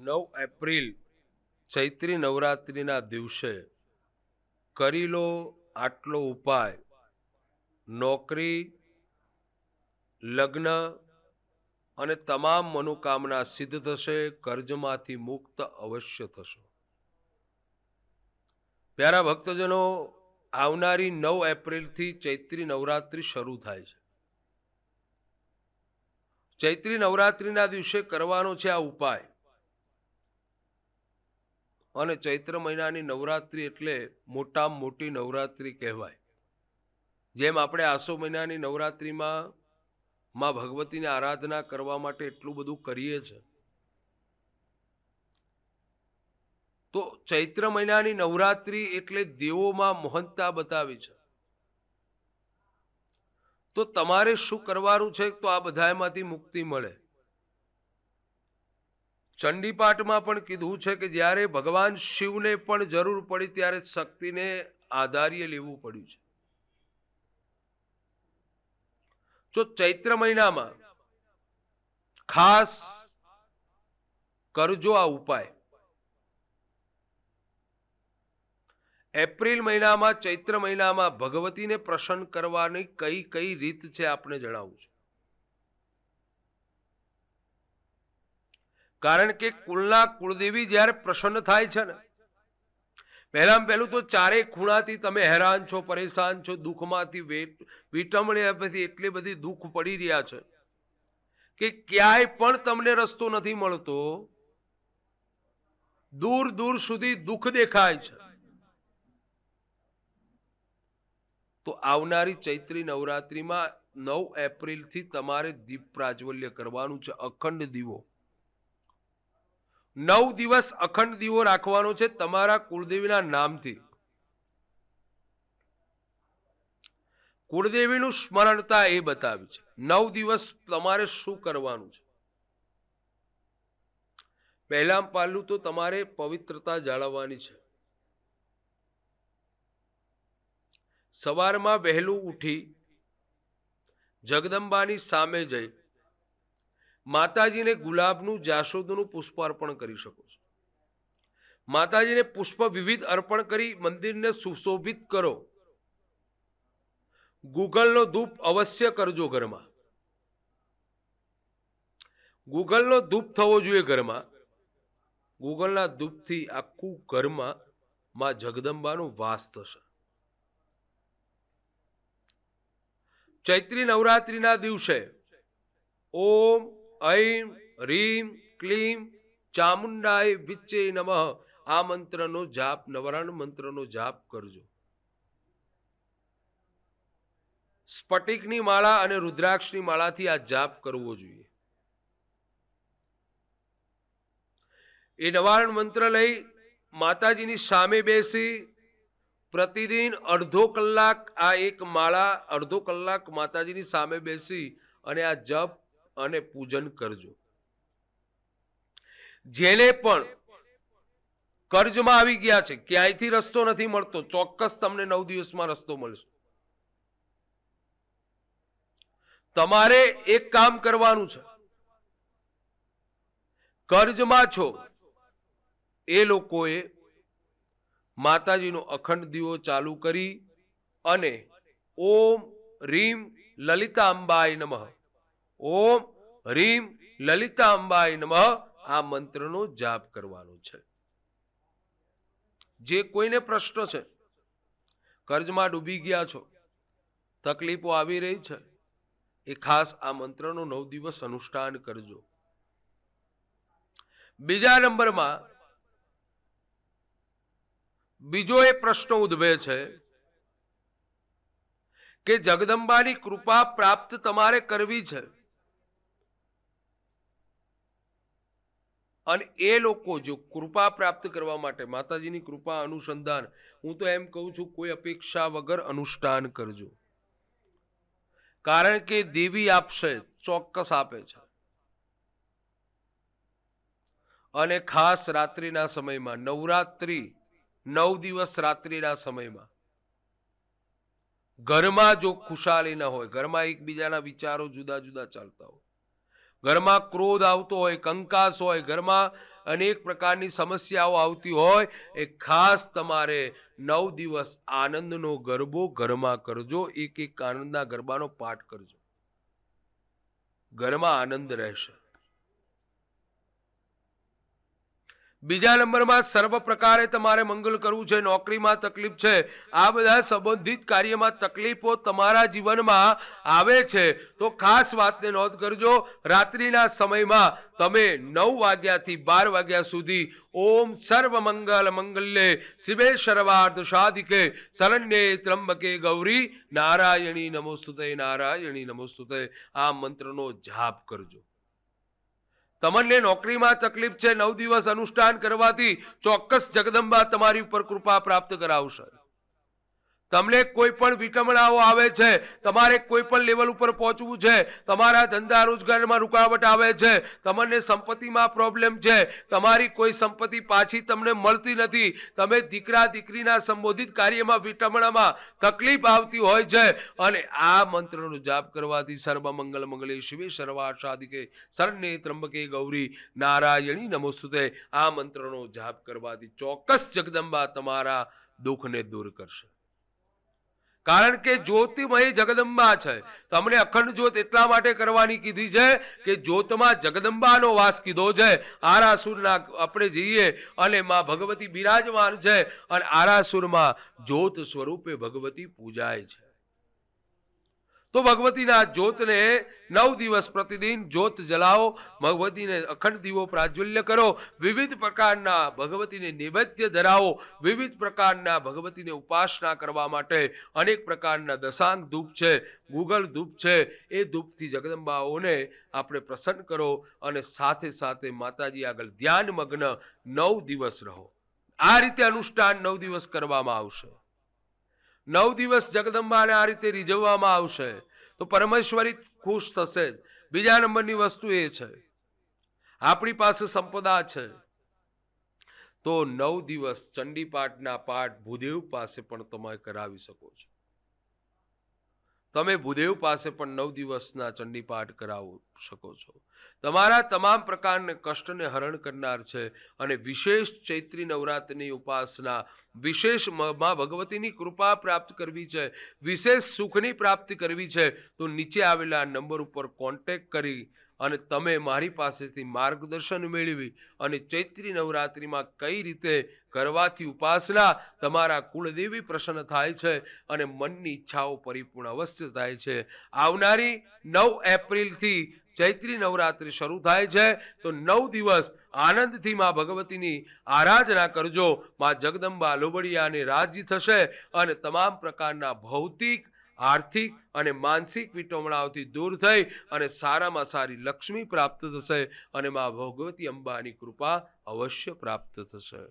9 April ચૈત્રી નવરાત્રિના દિવસે કરી લો આટલો ઉપાય. નોકરી, લગ્ન અને તમામ મનોકામના સિદ્ધ થશે. કર્જમાંથી મુક્ત અવશ્ય થશો. પ્યારા ભક્તજનો, આવનારી 9 એપ્રિલથી ચૈત્રી નવરાત્રિ શરૂ થાય છે. ચૈત્રી નવરાત્રિના દિવસે કરવાનો છે આ ઉપાય. અને ચૈત્ર મહિનાની નવરાત્રિ એટલે મોટામાં મોટી નવરાત્રિ કહેવાય. જેમ આપણે આસો મહિનાની નવરાત્રિમાં માં ભગવતીની આરાધના કરવા માટે એટલું બધું કરીએ છીએ, તો ચૈત્ર મહિનાની નવરાત્રિ એટલે દેવોમાં મહંતા બતાવી છે. તો તમારે શું કરવાનું છે? તો આ બધામાંથી મુક્તિ મળે. ચંડીપાઠમાં પણ કીધું છે કે જ્યારે ભગવાન શિવને પણ જરૂર પડી ત્યારે શક્તિને આધાર્ય લેવું પડ્યું છે. જો ચૈત્ર મહિનામાં ખાસ કરજો આ ઉપાય. એપ્રિલ મહિનામાં, ચૈત્ર મહિનામાં ભગવતીને પ્રસન્ન કરવાની કઈ કઈ રીત છે આપણે જણાવું છું. કારણ કે કુલના કુળદેવી જ્યારે પ્રસન્ન થાય છે ને, પહેલામાં પહેલું તો ચારેય ખૂણાથી તમે હેરાન છો, પરેશાન છો, દુઃખમાંથી વિટમળ્યાથી એટલી બધી દુઃખ પડી રહ્યા છે કે ક્યાંય પણ તમને રસ્તો નથી મળતો. દૂર દૂર સુધી દુઃખ દેખાય છે. તો આવનારી ચૈત્રી નવરાત્રિમાં 9 એપ્રિલથી તમારે દીપ પ્રાજ્વલ્ય કરવાનું છે. અખંડ દીવો 9 દિવસ અખંડ દીવો રાખવાનો છે તમારા કુળદેવીના નામથી. કુળદેવીનું સ્મરણતા એ બતાવી છે. 9 દિવસ તમારે શું કરવાનું છે? પહેલા પહેલું તો તમારે પવિત્રતા જાળવવાની છે. સવારમાં વહેલું ઉઠી જગદંબાની સામે જઈ માતાજીને ગુલાબનું, જાસૂદનું પુષ્પ અર્પણ કરી શકો છો. માતાજીને પુષ્પ વિવિધ અર્પણ કરી મંદિરને સુશોભિત કરો. ગૂગલનો ધૂપ અવશ્ય કરજો ઘરમાં. ગૂગલનો ધૂપ થવો જોઈએ ઘરમાં. ગૂગલના ધૂપથી આખું ઘરમાં માં જગદંબાનો વાસ થશે. ચૈત્રી નવરાત્રિના દિવસે ઓમ ઐમ રીમ ક્લીમ ચામુંડાય વિચ્ચે નમઃ આ મંત્રનો જાપ, નવરણ મંત્રનો જાપ કરજો. સ્ફટિકની માળા અને રુદ્રાક્ષની માળાથી આ જાપ કરવો જોઈએ. એ નવારણ મંત્ર લઈ માતાજીની સામે બેસી પ્રતિદિન અડધો કલાક આ એક માળા, અડધો કલાક માતાજીની સામે બેસી અને આ જપ અને પૂજન કરજો. જેને પણ કર્જમાં આવી ગયા છે, ક્યાંયથી રસ્તો નથી મળતો, ચોક્કસ તમને 9 દિવસમાં રસ્તો મળશે. તમારે એક કામ કરવાનું છે. કર્જમાં છો એ લોકોએ માતાજીનો અખંડ દીવો ચાલુ કરી અને ઓમ રીમ લલિતા અંબાય નમઃ, ઓમ રીમ લલિતા અંબાય નમઃ આ મંત્રનો જાપ કરવાનો છે. જે કોઈને પ્રશ્ન છે, કર્જમાં ડૂબી ગયા છો, તકલીફો આવી રહી છે, એ ખાસ આ મંત્રનો 9 દિવસ અનુષ્ઠાન કરજો. બીજા નંબરમાં બીજો એ પ્રશ્ન ઉદ્ભવે છે કે જગદંબાની કૃપા પ્રાપ્ત તમારે કરવી છે અને એ લોકો જો કૃપા પ્રાપ્ત કરવા માટે માતાજીની કૃપા અનુસંધાન, હું તો એમ કહું છું કોઈ અપેક્ષા વગર અનુષ્ઠાન કરજો. કારણ કે દેવી આપશે, ચોક્કસ આપે છે. અને ખાસ રાત્રિના સમયમાં, નવરાત્રિ 9 દિવસ રાત્રિના સમયમાં ઘરમાં જો ખુશાલી ન હોય, ઘરમાં એકબીજાના વિચારો જુદા જુદા ચાલતા હોય, ઘરમાં ક્રોધ આવતો હોય, કંકાસ હોય, ઘરમાં અનેક પ્રકારની સમસ્યાઓ આવતી હોય એ ખાસ તમારે 9 દિવસ આનંદનો ગરબો ઘરમાં કરજો. એક આનંદના ગરબાનો પાઠ કરજો. ઘરમાં આનંદ રહેશે. બીજા નંબરમાં સર્વ પ્રકારે તમારે મંગલ કરવું છે. નોકરીમાં તકલીફ છે, આ બધા સંબંધિત કાર્યમાં તકલીફો તમારા જીવનમાં આવે છે તો ખાસ વાતને નોંધ કરજો. રાત્રિના સમયમાં તમે 9 વાગ્યાથી 12 વાગ્યા સુધી ઓમ સર્વ મંગલ મંગલ્યે શિવે સર્વાર્થ સાધિકે શરણ્યે ત્રંબકે ગૌરી નારાયણી નમોસ્તુતે નારાયણી નમોસ્તુતે આ મંત્રનો જાપ કરજો. તમને નોકરીમાં તકલીફ છે, 9 દિવસ અનુષ્ઠાન કરવાથી ચોક્કસ જગદંબા તમારી ઉપર કૃપા પ્રાપ્ત કરાવશે. તમને કોઈ પણ વિટમણાઓ આવે છે, તમારે કોઈ પણ લેવલ ઉપર પહોંચવું છે, તમારા ધંધા રોજગારમાં રૂકાવટ આવે છે, તમને સંપત્તિમાં પ્રોબ્લેમ છે, તમારી કોઈ સંપત્તિ પાછી તમને મળતી નથી, તમે દીકરા દીકરીના સંબોધિત કાર્યમાં વિટમણામાં તકલીફ આવતી હોય છે અને આ મંત્રનો જાપ કરવાથી સર્વ મંગલ મંગલે શિવે સર્વાર્થ સાધિકે શરણ્યે ત્રંબકે ગૌરી નારાયણી નમોસ્તુતે આ મંત્રનો જાપ કરવાથી ચોક્કસ જગદંબા તમારા દુઃખને દૂર કરશે. કારણ કે જ્યોતિમય જગદંબા છે. તમને અખંડ જ્યોત એટલા માટે કરવાની કીધી છે કે જ્યોતમાં જગદંબાનો વાસ કીધો છે. આરાસુરના આપણે જઈએ અને માં ભગવતી બિરાજમાન છે અને આરાસુરમાં જ્યોત સ્વરૂપે ભગવતી પૂજાય છે. તો ભગવતીના જ્યોતને 9 દિવસ પ્રતિદિન જ્યોત જલાવો, ભગવતીને અખંડ દીવો પ્રાજ્વલ્ય કરો, વિવિધ પ્રકારના ભગવતીને નૈવેદ્ય ધરાવો, વિવિધ પ્રકારના ભગવતીને ઉપાસના કરવા માટે અનેક પ્રકારના દશાંગ ધૂપ છે, ગુગલ ધૂપ છે, એ ધૂપથી જગદંબાઓને આપણે પ્રસન્ન કરો અને સાથે સાથે માતાજી આગળ ધ્યાનમગ્ન 9 દિવસ રહો. આ રીતે અનુષ્ઠાન 9 દિવસ કરવામાં આવશે. 9 દિવસ જગદંબાને આ રીતે રીઝવવામાં આવશે તો પરમેશ્વરી ખુશ થશે. બીજા નંબરની વસ્તુ એ છે, આપણી પાસે સંપદા છે તો 9 દિવસ ચંડીપાઠના પાઠ ભૂદેવ પાસે પણ તમે કરાવી શકો છો. તમે ભૂદેવ પાસે પણ 9 દિવસના ચંડીપાઠ કરાવી શકો છો. તમારા તમામ પ્રકારના કષ્ટને હરણ કરનાર છે અને વિશેષ ચૈત્રી નવરાત્રિની ઉપાસના, વિશેષ માં ભગવતીની કૃપા પ્રાપ્ત કરવી છે, વિશેષ સુખની પ્રાપ્તિ કરવી છે તો નીચે આવેલા નંબર ઉપર કોન્ટેક્ટ કરી અને તમે મારી પાસેથી માર્ગદર્શન મેળવી અને ચૈત્રી નવરાત્રિમાં કઈ રીતે કરવાથી ઉપાસના તમારા કુળદેવી પ્રસન્ન થાય છે અને મનની ઈચ્છાઓ પરિપૂર્ણ અવશ્ય થાય છે. આવનારી 9 એપ્રિલથી ચૈત્રી નવરાત્રિ શરૂ થાય છે તો 9 દિવસ આનંદથી માં ભગવતીની આરાધના કરજો. માં જગદંબા લોબડિયાને રાજી થશે અને તમામ પ્રકારના ભૌતિક, આર્થિક અને માનસિક વિટમણાઓથી દૂર થઈ અને સારામાં સારી લક્ષ્મી પ્રાપ્ત થશે અને માં ભગવતી અંબાની કૃપા અવશ્ય પ્રાપ્ત થશે.